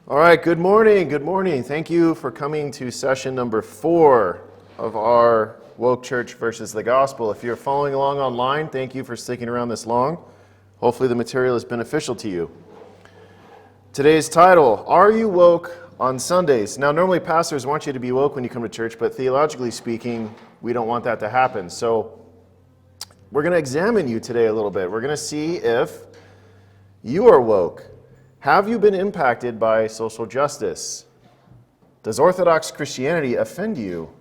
All right, good morning, good morning. Thank you for coming to session number 4 of our Woke Church versus the Gospel. If you're following along online, thank you for sticking around this long. Hopefully the material is beneficial to you. Today's title, Are You Woke on Sundays? Now, normally pastors want you to be woke when you come to church, but theologically speaking, we don't want that to happen. So we're going to examine you today a little bit. We're going to see if you are woke. Have you been impacted by social justice? Does Orthodox Christianity offend you?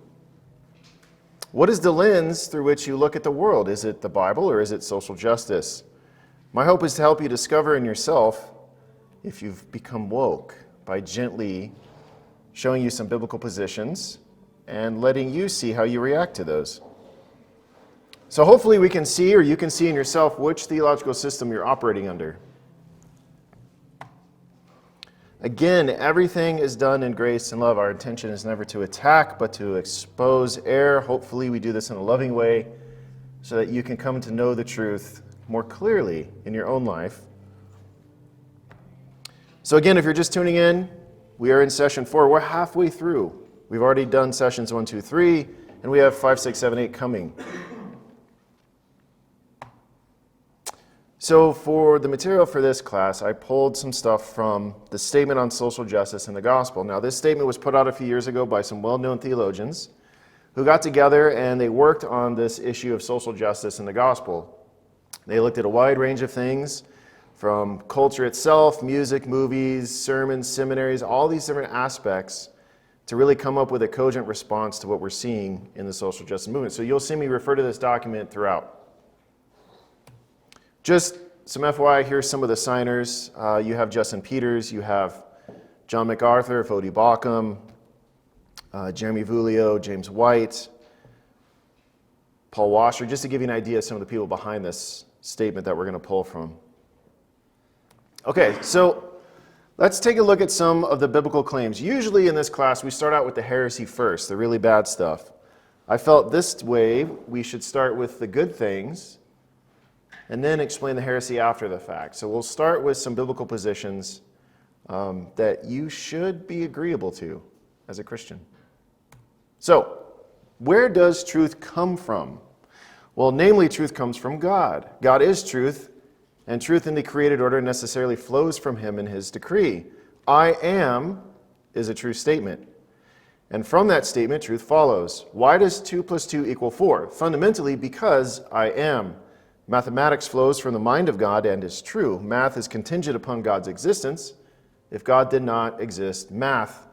What is the lens through which you look at the world? Is it the Bible or is it social justice? My hope is to help you discover in yourself if you've become woke by gently showing you some biblical positions and letting you see how you react to those. So hopefully we can see, or you can see in yourself, which theological system you're operating under. Again, everything is done in grace and love. Our intention is never to attack, but to expose error. Hopefully we do this in a loving way so that you can come to know the truth more clearly in your own life. So again, if you're just tuning in, we are in session 4. We're halfway through. We've already done sessions 1, 2, 3, and we have 5, 6, 7, 8 coming. So for the material for this class, I pulled some stuff from the Statement on Social Justice in the Gospel. Now, this statement was put out a few years ago by some well-known theologians who got together and they worked on this issue of social justice in the Gospel. They looked at a wide range of things, from culture itself, music, movies, sermons, seminaries, all these different aspects to really come up with a cogent response to what we're seeing in the social justice movement. So you'll see me refer to this document throughout. Just some FYI, here's some of the signers. You have Justin Peters, you have John MacArthur, Fodi Bauckham, Jeremy Vulio, James White, Paul Washer, just to give you an idea of some of the people behind this statement that we're going to pull from. Okay, so let's take a look at some of the biblical claims. Usually in this class, we start out with the heresy first, the really bad stuff. I felt this way we should start with the good things and then explain the heresy after the fact. So we'll start with some biblical positions that you should be agreeable to as a Christian. So, where does truth come from? Well, namely, truth comes from God. God is truth, and truth in the created order necessarily flows from Him in His decree. I am is a true statement. And from that statement, truth follows. Why does 2 plus 2 equal 4? Fundamentally, because I am. Mathematics flows from the mind of God and is true. Math is contingent upon God's existence. If God did not exist, math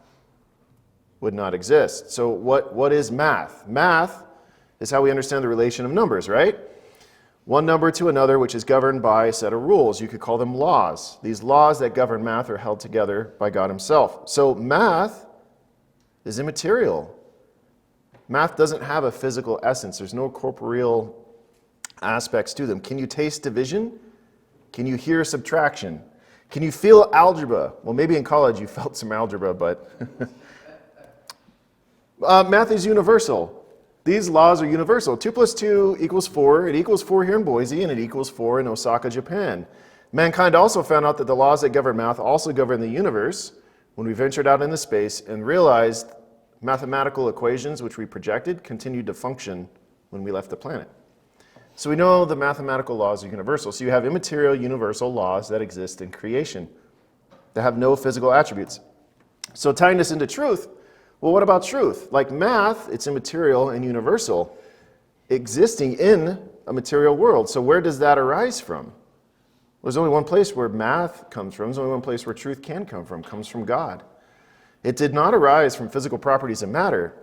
would not exist. So what is math? Math is how we understand the relation of numbers, right? One number to another, which is governed by a set of rules. You could call them laws. These laws that govern math are held together by God Himself. So math is immaterial. Math doesn't have a physical essence. There's no corporeal aspects to them. Can you taste division? Can you hear subtraction? Can you feel algebra? Well, maybe in college you felt some algebra, but math is universal. These laws are universal. 2 plus 2 equals 4. It equals 4 here in Boise, and it equals 4 in Osaka, Japan. Mankind also found out that the laws that govern math also govern the universe when we ventured out into space and realized mathematical equations, which we projected, continued to function when we left the planet. So we know the mathematical laws are universal. So you have immaterial universal laws that exist in creation that have no physical attributes. So tying this into truth, well, what about truth? Like math, it's immaterial and universal, existing in a material world. So where does that arise from? Well, there's only one place where math comes from. There's only one place where truth can come from. It comes from God. It did not arise from physical properties of matter.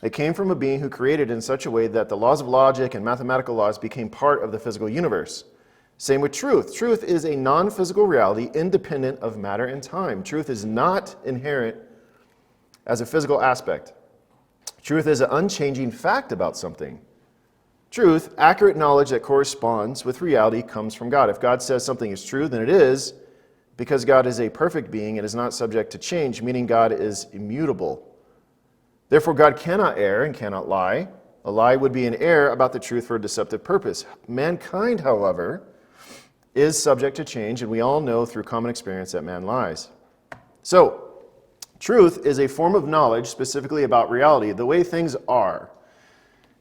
It came from a being who created in such a way that the laws of logic and mathematical laws became part of the physical universe. Same with truth. Truth is a non-physical reality independent of matter and time. Truth is not inherent as a physical aspect. Truth is an unchanging fact about something. Truth, accurate knowledge that corresponds with reality, comes from God. If God says something is true, then it is, because God is a perfect being and is not subject to change, meaning God is immutable. Therefore, God cannot err and cannot lie. A lie would be an error about the truth for a deceptive purpose. Mankind, however, is subject to change, and we all know through common experience that man lies. So, truth is a form of knowledge specifically about reality, the way things are.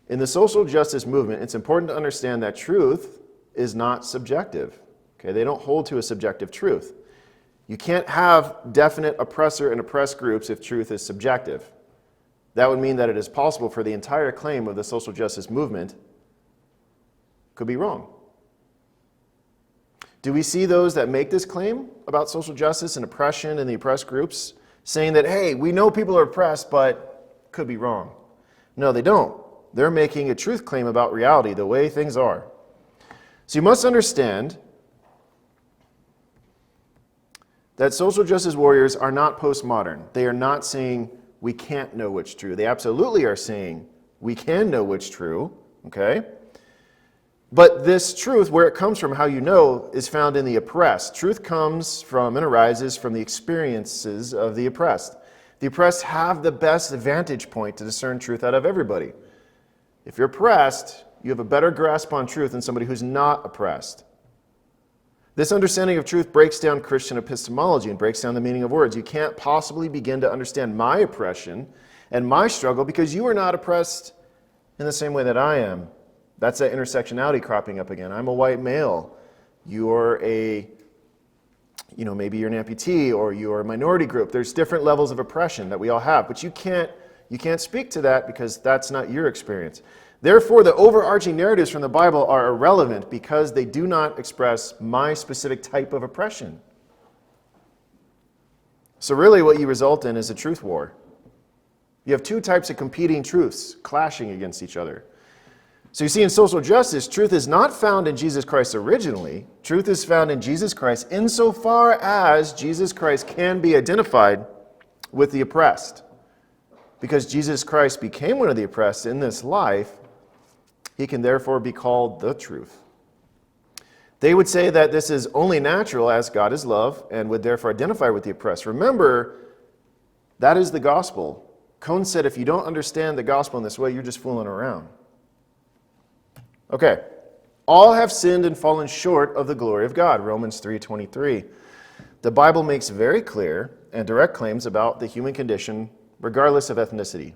In the social justice movement, it's important to understand that truth is not subjective. Okay, they don't hold to a subjective truth. You can't have definite oppressor and oppressed groups if truth is subjective. That would mean that it is possible for the entire claim of the social justice movement could be wrong. Do we see those that make this claim about social justice and oppression and the oppressed groups saying that, hey, we know people are oppressed, but could be wrong? No, they don't. They're making a truth claim about reality, the way things are. So you must understand that social justice warriors are not postmodern. They are not saying we can't know what's true. They absolutely are saying we can know what's true, okay? But this truth, where it comes from, how you know, is found in the oppressed. Truth comes from and arises from the experiences of the oppressed. The oppressed have the best vantage point to discern truth out of everybody. If you're oppressed, you have a better grasp on truth than somebody who's not oppressed. This understanding of truth breaks down Christian epistemology and breaks down the meaning of words. You can't possibly begin to understand my oppression and my struggle because you are not oppressed in the same way that I am. That's that intersectionality cropping up again. I'm a white male. You're maybe you're an amputee or you're a minority group. There's different levels of oppression that we all have, but you can't speak to that because that's not your experience. Therefore, the overarching narratives from the Bible are irrelevant because they do not express my specific type of oppression. So really what you result in is a truth war. You have two types of competing truths clashing against each other. So you see, in social justice, truth is not found in Jesus Christ originally. Truth is found in Jesus Christ insofar as Jesus Christ can be identified with the oppressed. Because Jesus Christ became one of the oppressed in this life, he can therefore be called the truth. They would say that this is only natural as God is love and would therefore identify with the oppressed. Remember, that is the gospel. Cone said if you don't understand the gospel in this way, you're just fooling around. Okay, all have sinned and fallen short of the glory of God, Romans 3:23. The Bible makes very clear and direct claims about the human condition regardless of ethnicity.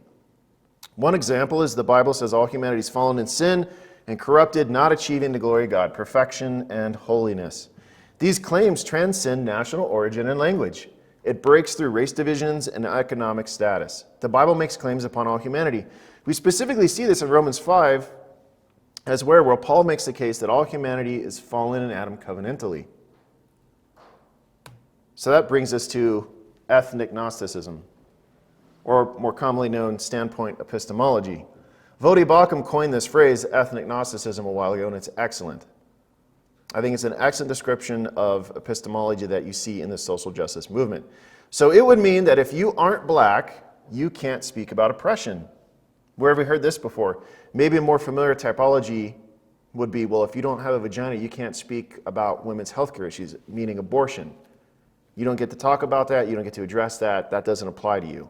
One example is the Bible says all humanity is fallen in sin and corrupted, not achieving the glory of God, perfection and holiness. These claims transcend national origin and language. It breaks through race divisions and economic status. The Bible makes claims upon all humanity. We specifically see this in Romans 5 as where Paul makes the case that all humanity is fallen in Adam covenantally. So that brings us to ethnic Gnosticism, or more commonly known standpoint epistemology. Vodi Bakum coined this phrase, ethnic Gnosticism, a while ago, and it's excellent. I think it's an excellent description of epistemology that you see in the social justice movement. So it would mean that if you aren't black, you can't speak about oppression. Where have we heard this before? Maybe a more familiar typology would be, well, if you don't have a vagina, you can't speak about women's health care issues, meaning abortion. You don't get to talk about that, you don't get to address that, that doesn't apply to you.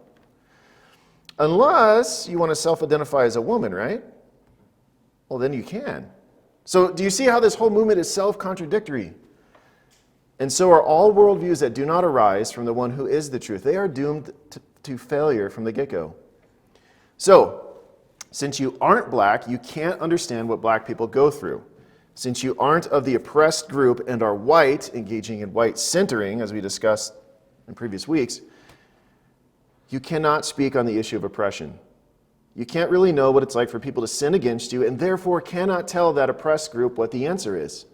Unless you want to self-identify as a woman, right? Well, then you can. So do you see how this whole movement is self-contradictory? And so are all worldviews that do not arise from the one who is the truth. They are doomed to failure from the get-go. So, since you aren't black, you can't understand what black people go through. Since you aren't of the oppressed group and are white, engaging in white centering, as we discussed in previous weeks, you cannot speak on the issue of oppression. You can't really know what it's like for people to sin against you and therefore cannot tell that oppressed group what the answer is.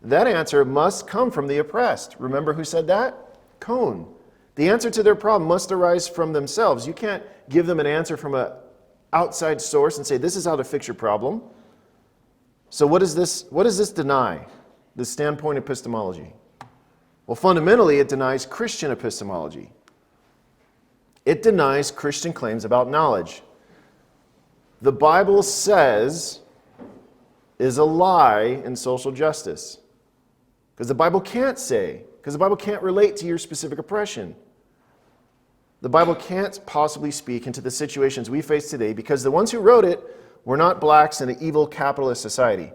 That answer must come from the oppressed. Remember who said that? Cone. The answer to their problem must arise from themselves. You can't give them an answer from an outside source and say, this is how to fix your problem. So what does this deny, this standpoint epistemology? Well, fundamentally, it denies Christian epistemology. It denies Christian claims about knowledge. The Bible says is a lie in social justice. Because the Bible can't say, because the Bible can't relate to your specific oppression. The Bible can't possibly speak into the situations we face today because the ones who wrote it were not blacks in an evil capitalist society.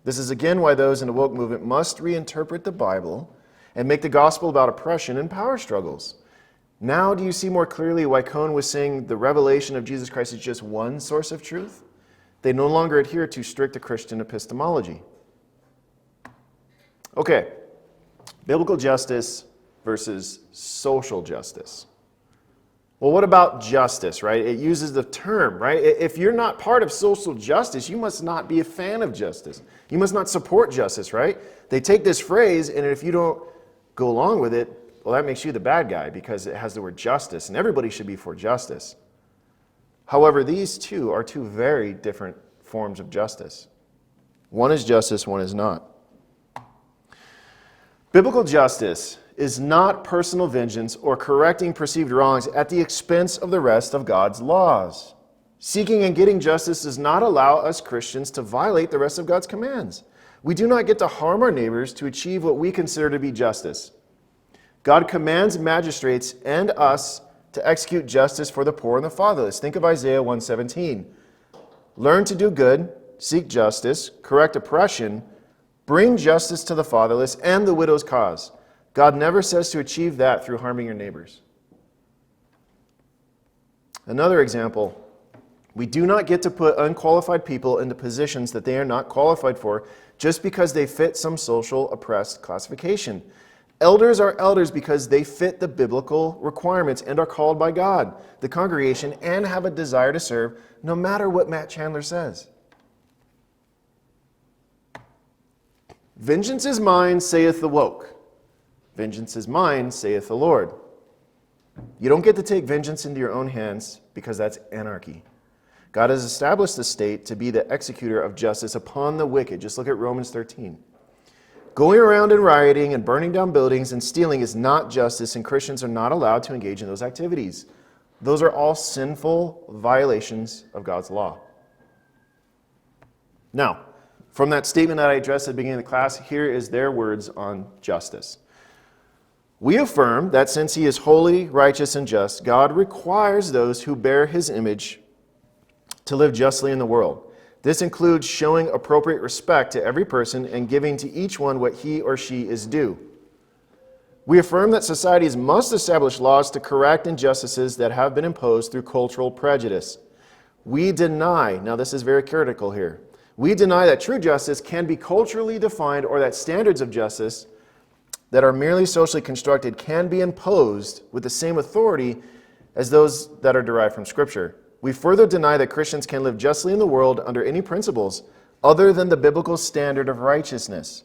This is again why those in the woke movement must reinterpret the Bible and make the gospel about oppression and power struggles. Now do you see more clearly why Cohn was saying the revelation of Jesus Christ is just one source of truth? They no longer adhere to strict Christian epistemology. Okay, biblical justice versus social justice. Well, what about justice, right? It uses the term, right? If you're not part of social justice, you must not be a fan of justice. You must not support justice, right? They take this phrase, and if you don't go along with it, well, that makes you the bad guy because it has the word justice, and everybody should be for justice. However, these two are two very different forms of justice. One is justice, one is not. Biblical justice is not personal vengeance or correcting perceived wrongs at the expense of the rest of God's laws. Seeking and getting justice does not allow us Christians to violate the rest of God's commands. We do not get to harm our neighbors to achieve what we consider to be justice. God commands magistrates and us to execute justice for the poor and the fatherless. Think of Isaiah 1:17. Learn to do good, seek justice, correct oppression, bring justice to the fatherless and the widow's cause. God never says to achieve that through harming your neighbors. Another example, we do not get to put unqualified people into positions that they are not qualified for just because they fit some social oppressed classification. Elders are elders because they fit the biblical requirements and are called by God, the congregation, and have a desire to serve no matter what Matt Chandler says. Vengeance is mine, saith the woke. Vengeance is mine, saith the Lord. You don't get to take vengeance into your own hands because that's anarchy. God has established the state to be the executor of justice upon the wicked. Just look at Romans 13. Going around and rioting and burning down buildings and stealing is not justice, and Christians are not allowed to engage in those activities. Those are all sinful violations of God's law. Now, from that statement that I addressed at the beginning of the class, here is their words on justice. We affirm that since he is holy, righteous, and just, God requires those who bear his image to live justly in the world. This includes showing appropriate respect to every person and giving to each one what he or she is due. We affirm that societies must establish laws to correct injustices that have been imposed through cultural prejudice. We deny, now this is very critical here, we deny that true justice can be culturally defined or that standards of justice that are merely socially constructed can be imposed with the same authority as those that are derived from Scripture. We further deny that Christians can live justly in the world under any principles other than the biblical standard of righteousness.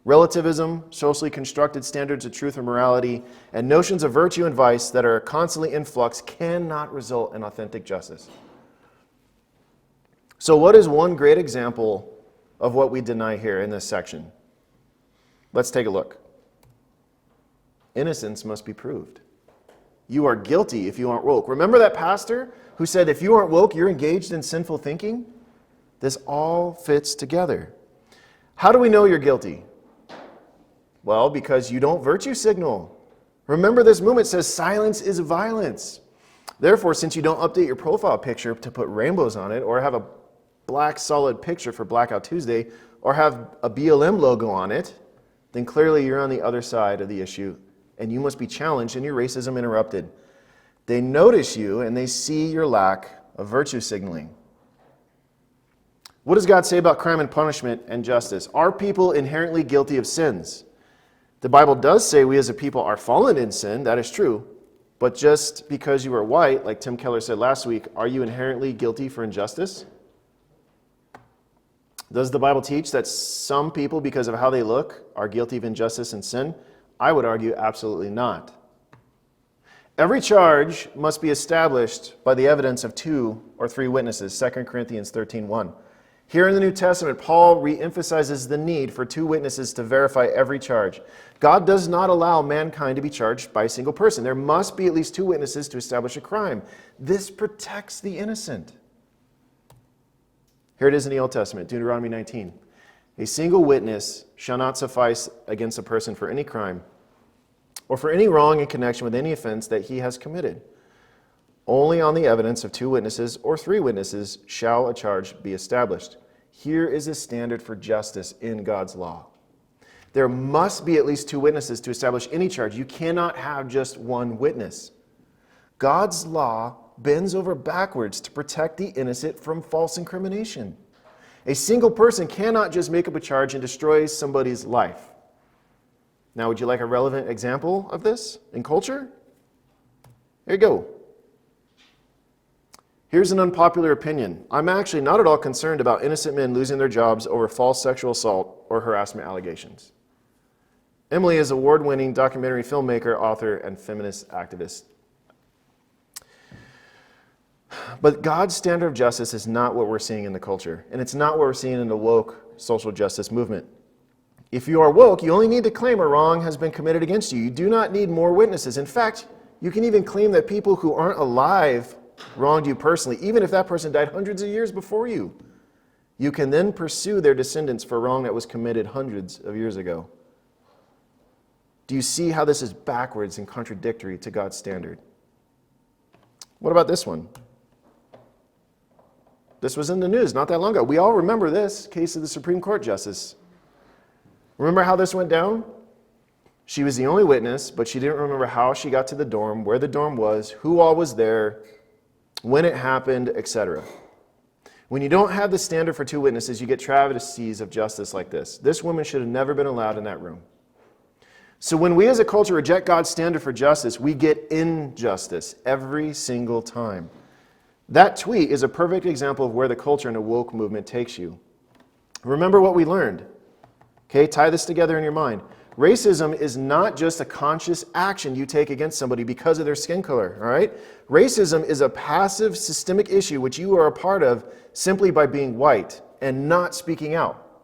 Relativism, socially constructed standards of truth and morality, and notions of virtue and vice that are constantly in flux cannot result in authentic justice. So what is one great example of what we deny here in this section? Let's take a look. Innocence must be proved. You are guilty if you aren't woke. Remember that pastor who said, if you aren't woke, you're engaged in sinful thinking? This all fits together. How do we know you're guilty? Well, because you don't virtue signal. Remember, this movement says silence is violence. Therefore, since you don't update your profile picture to put rainbows on it, or have a black solid picture for Blackout Tuesday, or have a BLM logo on it, then clearly you're on the other side of the issue, and you must be challenged and your racism interrupted. They notice you and they see your lack of virtue signaling. What does God say about crime and punishment and justice? Are people inherently guilty of sins? The Bible does say we as a people are fallen in sin, that is true. But just because you are white, like Tim Keller said last week, are you inherently guilty for injustice? Does the Bible teach that some people, because of how they look, are guilty of injustice and sin? I would argue absolutely not. Every charge must be established by the evidence of 2 or 3 witnesses, 2 Corinthians 13:1. Here in the New Testament, Paul re-emphasizes the need for 2 witnesses to verify every charge. God does not allow mankind to be charged by a single person. There must be at least 2 witnesses to establish a crime. This protects the innocent. Here it is in the Old Testament, Deuteronomy 19. A single witness shall not suffice against a person for any crime or for any wrong in connection with any offense that he has committed. Only on the evidence of 2 witnesses or 3 witnesses shall a charge be established. Here is a standard for justice in God's law. There must be at least 2 witnesses to establish any charge. You cannot have just 1 witness. God's law bends over backwards to protect the innocent from false incrimination. A single person cannot just make up a charge and destroy somebody's life. Now, would you like a relevant example of this in culture? There you go. Here's an unpopular opinion. I'm actually not at all concerned about innocent men losing their jobs over false sexual assault or harassment allegations. Emily is an award-winning documentary filmmaker, author, and feminist activist. But God's standard of justice is not what we're seeing in the culture, and it's not what we're seeing in the woke social justice movement. If you are woke, you only need to claim a wrong has been committed against you. You do not need more witnesses. In fact, you can even claim that people who aren't alive wronged you personally, even if that person died hundreds of years before you. You can then pursue their descendants for wrong that was committed hundreds of years ago. Do you see how this is backwards and contradictory to God's standard? What about this one? This was in the news not that long ago. We all remember this case of the Supreme Court justice. Remember how this went down? She was the only witness, but she didn't remember how she got to the dorm, where the dorm was, who all was there, when it happened, etc. When you don't have the standard for two witnesses, you get travesties of justice like this. This woman should have never been allowed in that room. So when we as a culture reject God's standard for justice, we get injustice every single time. That tweet is a perfect example of where the culture and the woke movement takes you. Remember what we learned. Okay, tie this together in your mind. Racism is not just a conscious action you take against somebody because of their skin color, all right? Racism is a passive systemic issue which you are a part of simply by being white and not speaking out.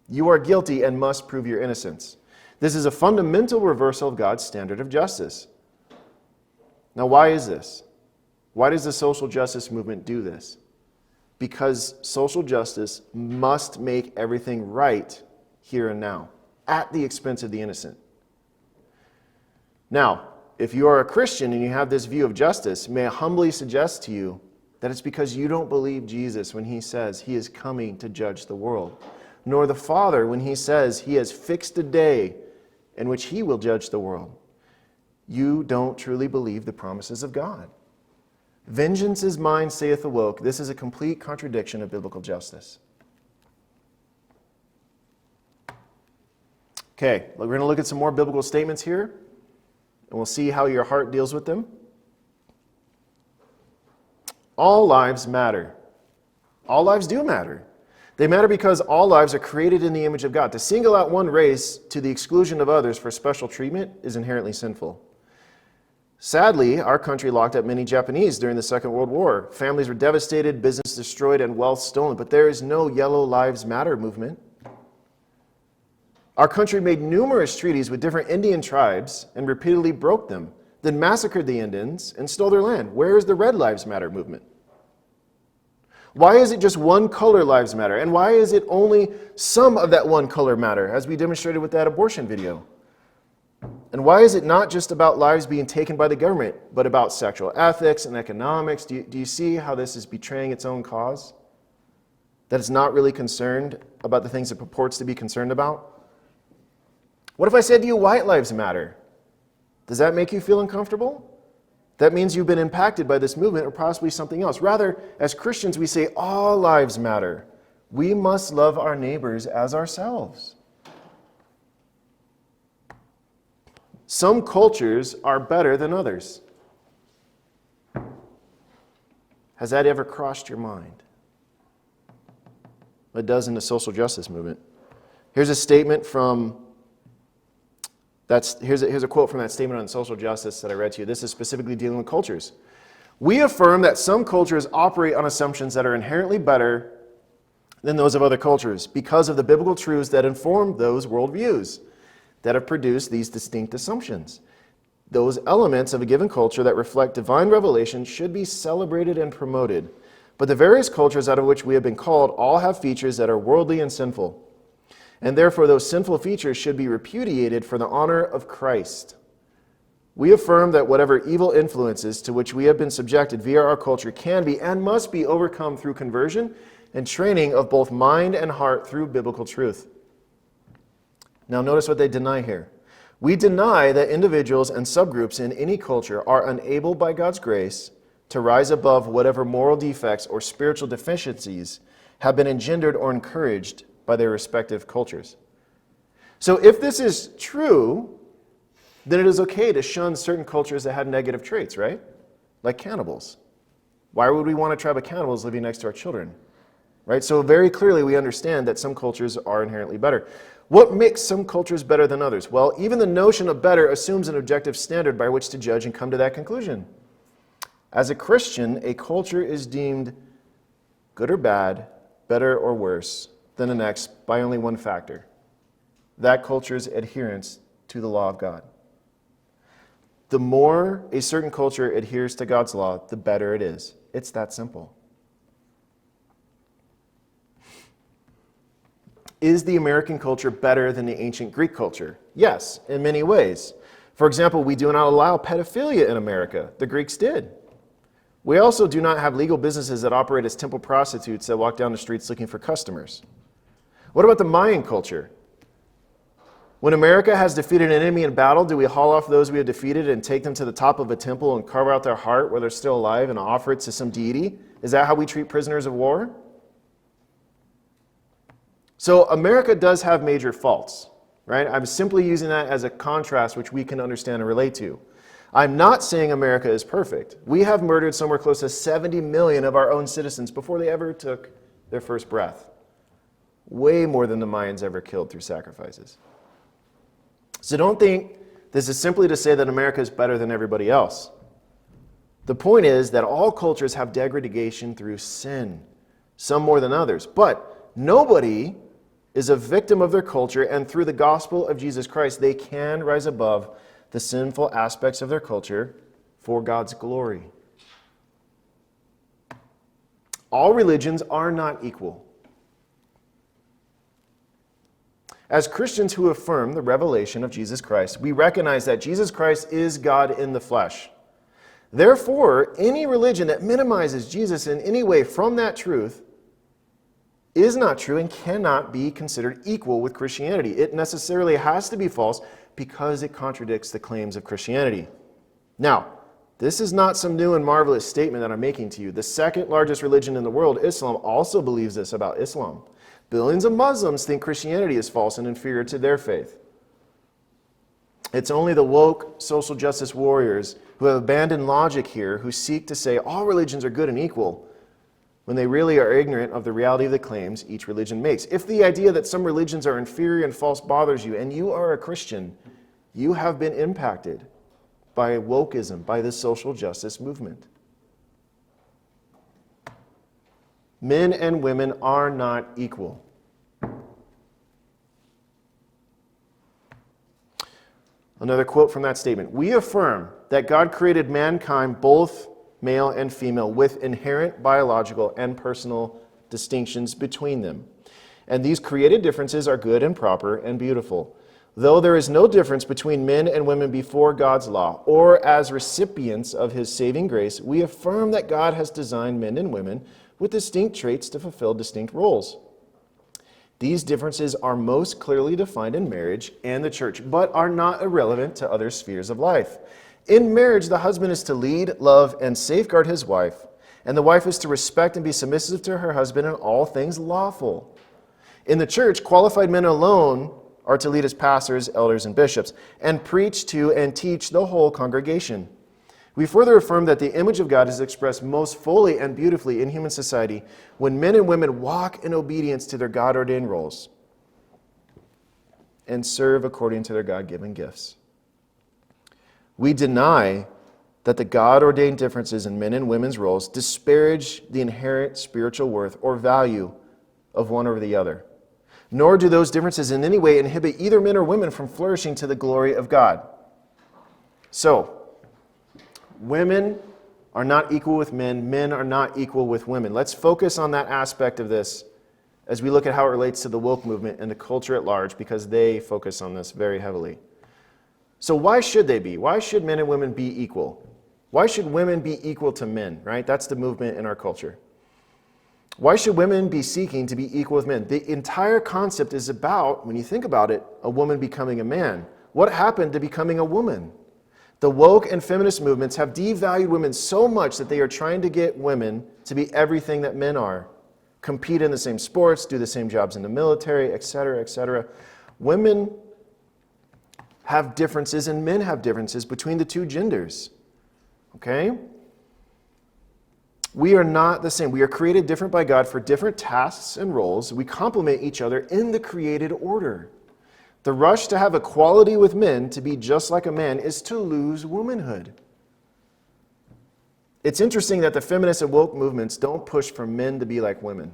You are guilty and must prove your innocence. This is a fundamental reversal of God's standard of justice. Now, why is this? Why does the social justice movement do this? Because social justice must make everything right here and now, at the expense of the innocent. Now, if you are a Christian and you have this view of justice, may I humbly suggest to you that it's because you don't believe Jesus when he says he is coming to judge the world, nor the Father when he says he has fixed a day in which he will judge the world. You don't truly believe the promises of God. Vengeance is mine, saith the woke. This is a complete contradiction of biblical justice. Okay, we're going to look at some more biblical statements here, and we'll see how your heart deals with them. All lives matter. All lives do matter. They matter because all lives are created in the image of God. To single out one race to the exclusion of others for special treatment is inherently sinful. Sadly, our country locked up many Japanese during the Second World War. Families were devastated, business destroyed, and wealth stolen. But there is no Yellow Lives Matter movement. Our country made numerous treaties with different Indian tribes and repeatedly broke them, then massacred the Indians and stole their land. Where is the Red Lives Matter movement? Why is it just one color lives matter? And why is it only some of that one color matter, as we demonstrated with that abortion video? And why is it not just about lives being taken by the government, but about sexual ethics and economics? Do you see how this is betraying its own cause? That it's not really concerned about the things it purports to be concerned about? What if I said to you, white lives matter? Does that make you feel uncomfortable? That means you've been impacted by this movement or possibly something else. Rather, as Christians, we say all lives matter. We must love our neighbors as ourselves. Some cultures are better than others. Has that ever crossed your mind? It does in the social justice movement. Here's a statement from here's a quote from that statement on social justice that I read to you. This is specifically dealing with cultures. We affirm that some cultures operate on assumptions that are inherently better than those of other cultures because of the biblical truths that inform those worldviews that have produced these distinct assumptions. Those elements of a given culture that reflect divine revelation should be celebrated and promoted. But the various cultures out of which we have been called all have features that are worldly and sinful. And therefore those sinful features should be repudiated for the honor of Christ. We affirm that whatever evil influences to which we have been subjected via our culture can be and must be overcome through conversion and training of both mind and heart through biblical truth. Now notice what they deny here. We deny that individuals and subgroups in any culture are unable by God's grace to rise above whatever moral defects or spiritual deficiencies have been engendered or encouraged by their respective cultures. So if this is true, then it is okay to shun certain cultures that had negative traits, right? Like cannibals. Why would we want a tribe of cannibals living next to our children? Right? So very clearly we understand that some cultures are inherently better. What makes some cultures better than others? Well, even the notion of better assumes an objective standard by which to judge and come to that conclusion. As a Christian, a culture is deemed good or bad, better or worse than the next by only one factor: that culture's adherence to the law of God. The more a certain culture adheres to God's law, the better it is. It's that simple. Is the American culture better than the ancient Greek culture? Yes, in many ways. For example, we do not allow pedophilia in America. The Greeks did. We also do not have legal businesses that operate as temple prostitutes that walk down the streets looking for customers. What about the Mayan culture? When America has defeated an enemy in battle, do we haul off those we have defeated and take them to the top of a temple and carve out their heart where they're still alive and offer it to some deity? Is that how we treat prisoners of war? So America does have major faults, right? I'm simply using that as a contrast which we can understand and relate to. I'm not saying America is perfect. We have murdered somewhere close to 70 million of our own citizens before they ever took their first breath. Way more than the Mayans ever killed through sacrifices. So don't think this is simply to say that America is better than everybody else. The point is that all cultures have degradation through sin, some more than others. But nobody is a victim of their culture, and through the gospel of Jesus Christ, they can rise above the sinful aspects of their culture for God's glory. All religions are not equal. As Christians who affirm the revelation of Jesus Christ, we recognize that Jesus Christ is God in the flesh. Therefore, any religion that minimizes Jesus in any way from that truth is not true and cannot be considered equal with Christianity. It necessarily has to be false because it contradicts the claims of Christianity. Now, this is not some new and marvelous statement that I'm making to you. The second largest religion in the world, Islam, also believes this about Islam. Billions of Muslims think Christianity is false and inferior to their faith. It's only the woke social justice warriors who have abandoned logic here who seek to say all religions are good and equal when they really are ignorant of the reality of the claims each religion makes. If the idea that some religions are inferior and false bothers you, and you are a Christian, you have been impacted by wokeism, by the social justice movement. Men and women are not equal. Another quote from that statement: "We affirm that God created mankind both male and female with inherent biological and personal distinctions between them. And these created differences are good and proper and beautiful. Though there is no difference between men and women before God's law or as recipients of his saving grace, we affirm that God has designed men and women with distinct traits to fulfill distinct roles. These differences are most clearly defined in marriage and the church, but are not irrelevant to other spheres of life. In marriage, the husband is to lead, love, and safeguard his wife, and the wife is to respect and be submissive to her husband in all things lawful. In the church, qualified men alone are to lead as pastors, elders, and bishops, and preach to and teach the whole congregation. We further affirm that the image of God is expressed most fully and beautifully in human society when men and women walk in obedience to their God-ordained roles and serve according to their God-given gifts. We deny that the God-ordained differences in men and women's roles disparage the inherent spiritual worth or value of one over the other. Nor do those differences in any way inhibit either men or women from flourishing to the glory of God." So, women are not equal with men. Men are not equal with women. Let's focus on that aspect of this as we look at how it relates to the woke movement and the culture at large, because they focus on this very heavily. So why should they be? Why should men and women be equal? Why should women be equal to men, right? That's the movement in our culture. Why should women be seeking to be equal with men? The entire concept is about, when you think about it, a woman becoming a man. What happened to becoming a woman? The woke and feminist movements have devalued women so much that they are trying to get women to be everything that men are. Compete in the same sports, do the same jobs in the military, etc., etc. Women have differences and men have differences between the two genders. Okay? We are not the same. We are created different by God for different tasks and roles. We complement each other in the created order. The rush to have equality with men, to be just like a man, is to lose womanhood. It's interesting that the feminist and woke movements don't push for men to be like women.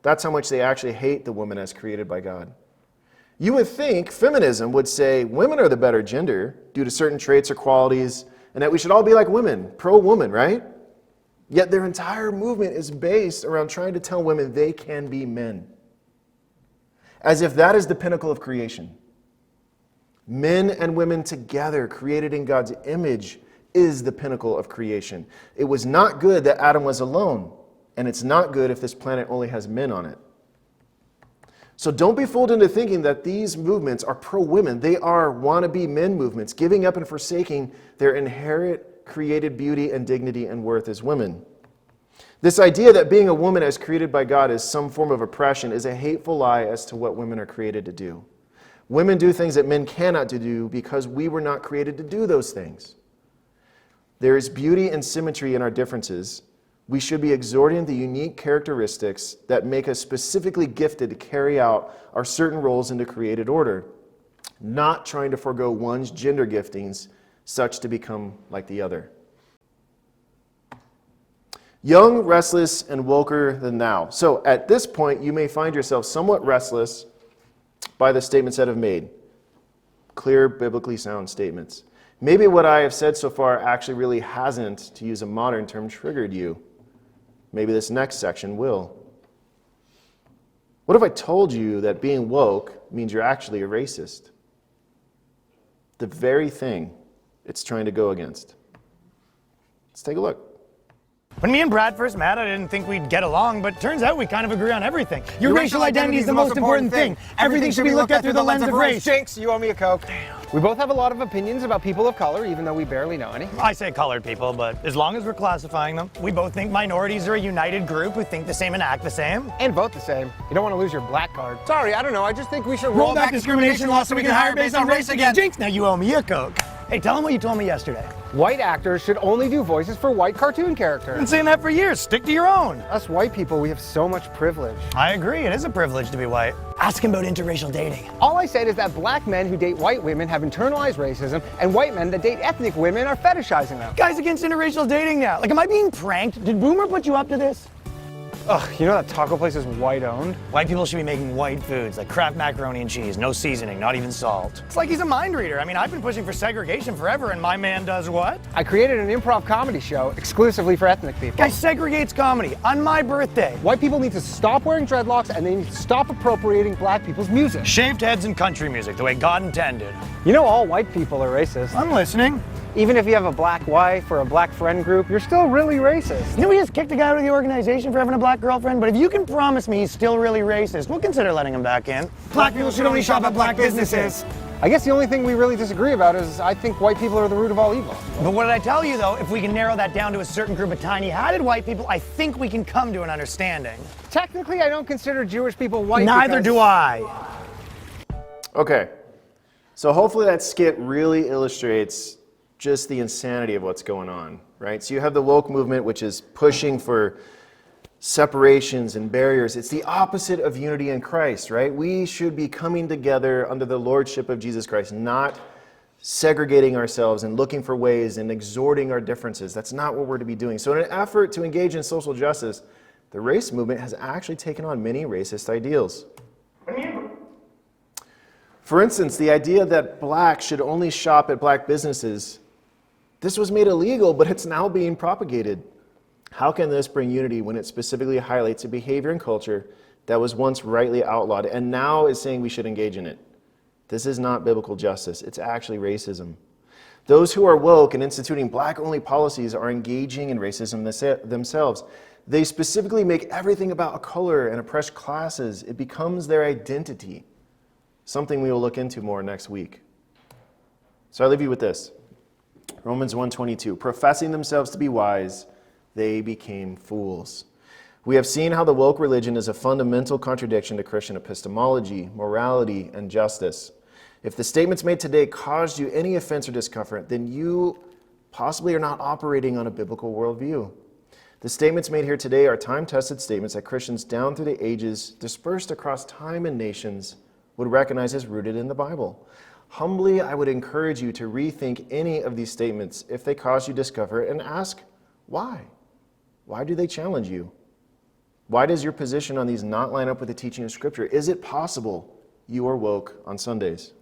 That's how much they actually hate the woman as created by God. You would think feminism would say women are the better gender due to certain traits or qualities, and that we should all be like women, pro-woman, right? Yet their entire movement is based around trying to tell women they can be men. As if that is the pinnacle of creation. Men and women together, created in God's image, is the pinnacle of creation. It was not good that Adam was alone, and it's not good if this planet only has men on it. So don't be fooled into thinking that these movements are pro-women. They are wannabe men movements, giving up and forsaking their inherent created beauty and dignity and worth as women. This idea that being a woman as created by God is some form of oppression is a hateful lie as to what women are created to do. Women do things that men cannot do because we were not created to do those things. There is beauty and symmetry in our differences. We should be exhorting the unique characteristics that make us specifically gifted to carry out our certain roles in the created order, not trying to forego one's gender giftings such to become like the other. Young, restless, and woker than thou. So at this point, you may find yourself somewhat restless by the statements that I've made. Clear, biblically sound statements. Maybe what I have said so far actually really hasn't, to use a modern term, triggered you. Maybe this next section will. What if I told you that being woke means you're actually a racist? The very thing it's trying to go against. Let's take a look. When me and Brad first met, I didn't think we'd get along, but turns out we kind of agree on everything. Your racial identity is the most important thing. Everything should be looked at through the lens of race. Jinx, you owe me a Coke. We both have a lot of opinions about people of color, even though we barely know any. I say colored people, but as long as we're classifying them, we both think minorities are a united group who think the same and act the same. And vote the same. You don't want to lose your black card. Sorry, I don't know. I just think we should roll back discrimination laws so we can hire based on race again. Jinx, now you owe me a Coke. Hey, tell them what you told me yesterday. White actors should only do voices for white cartoon characters. I've been saying that for years. Stick to your own. Us white people, we have so much privilege. I agree. It is a privilege to be white. Ask him about interracial dating. All I said is that black men who date white women have internalized racism, and white men that date ethnic women are fetishizing them. Guys against interracial dating now. Like, am I being pranked? Did Boomer put you up to this? Ugh, you know that taco place is white owned? White people should be making white foods like Kraft macaroni and cheese, no seasoning, not even salt. It's like he's a mind reader. I mean, I've been pushing for segregation forever, and my man does what? I created an improv comedy show exclusively for ethnic people. Guy segregates comedy on my birthday. White people need to stop wearing dreadlocks, and they need to stop appropriating black people's music. Shaved heads and country music, the way God intended. You know all white people are racist. I'm listening. Even if you have a black wife or a black friend group, you're still really racist. You know, we just kicked a guy out of the organization for having a black girlfriend, but if you can promise me he's still really racist, we'll consider letting him back in. Black people should only shop at black businesses. I guess the only thing we really disagree about is I think white people are the root of all evil. But what did I tell you, though? If we can narrow that down to a certain group of tiny-hatted white people, I think we can come to an understanding. Technically, I don't consider Jewish people white. Neither do I. Okay, so hopefully that skit really illustrates just the insanity of what's going on, right? So you have the woke movement, which is pushing for separations and barriers. It's the opposite of unity in Christ, right? We should be coming together under the lordship of Jesus Christ, not segregating ourselves and looking for ways and exhorting our differences. That's not what we're to be doing. So in an effort to engage in social justice, the race movement has actually taken on many racist ideals. For instance, the idea that blacks should only shop at black businesses. This was made illegal, but it's now being propagated. How can this bring unity when it specifically highlights a behavior and culture that was once rightly outlawed and now is saying we should engage in it? This is not biblical justice. It's actually racism. Those who are woke and instituting black-only policies are engaging in racism themselves. They specifically make everything about color and oppressed classes. It becomes their identity. something we will look into more next week. So I leave you with this. Romans 1:22, professing themselves to be wise, they became fools. We have seen how the woke religion is a fundamental contradiction to Christian epistemology, morality, and justice. If the statements made today caused you any offense or discomfort, then you possibly are not operating on a biblical worldview. The statements made here today are time-tested statements that Christians down through the ages, dispersed across time and nations, would recognize as rooted in the Bible. Humbly, I would encourage you to rethink any of these statements if they cause you discomfort and ask, why? Why do they challenge you? Why does your position on these not line up with the teaching of Scripture? Is it possible you are woke on Sundays?